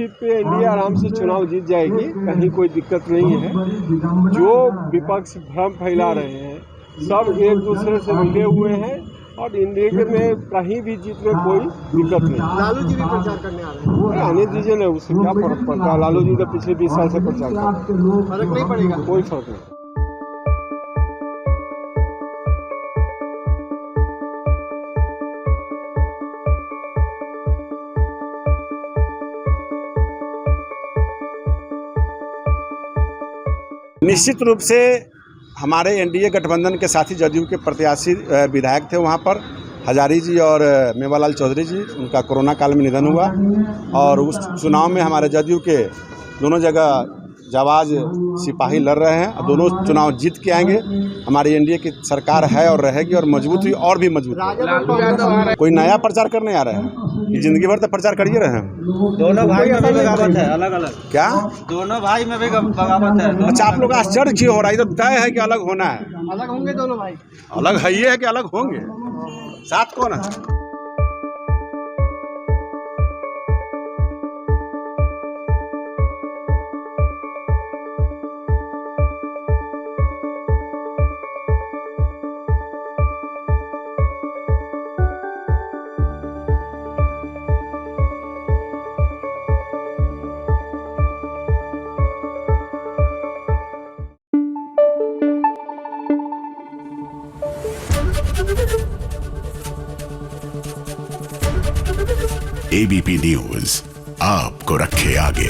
Seat पे India आराम से चुनाव जीत जाएगी, कहीं कोई दिक्कत नहीं है। जो विपक्ष भ्रम फैला रहे हैं सब एक दूसरे से मिले हुए हैं और इंडिया में कहीं भी जीत में कोई दिक्कत नहीं। लालू जी भी प्रचार करने आ रहे हैं, आने दीजिए ना, उससे क्या फर्क पड़ता है। लालू जी तो पिछले 20 साल से प्रचार कर रहे हैं, फर्क नहीं पड़ेगा। कोई फर्क नहीं। निश्चित रूप से हमारे एनडीए गठबंधन के साथी जदयू के प्रत्याशी विधायक थे वहाँ पर, हजारी जी और मेवालाल चौधरी जी, उनका कोरोना काल में निधन हुआ और उस चुनाव में हमारे जदयू के दोनों जगह जाबाज सिपाही लड़ रहे हैं और दोनों चुनाव जीत के आएंगे। हमारी एनडीए की सरकार है और रहेगी और मजबूत हुई और भी मजबूत होगी। कोई नया प्रचार करने आ रहे हैं कि जिंदगी भर तो प्रचार करिए रहे हैं। दोनों भाई में भी बगावत है, अलग अलग। क्या दोनों भाई में भी बगावत है। अच्छा, आप लोग आश्चर्य क्यों हो रहा है? ये तो तय है कि अलग होना है। अलग होंगे दोनों भाई, अलग है ये है कि अलग होंगे। साथ कौन है? एबीपी न्यूज आपको रखे आगे।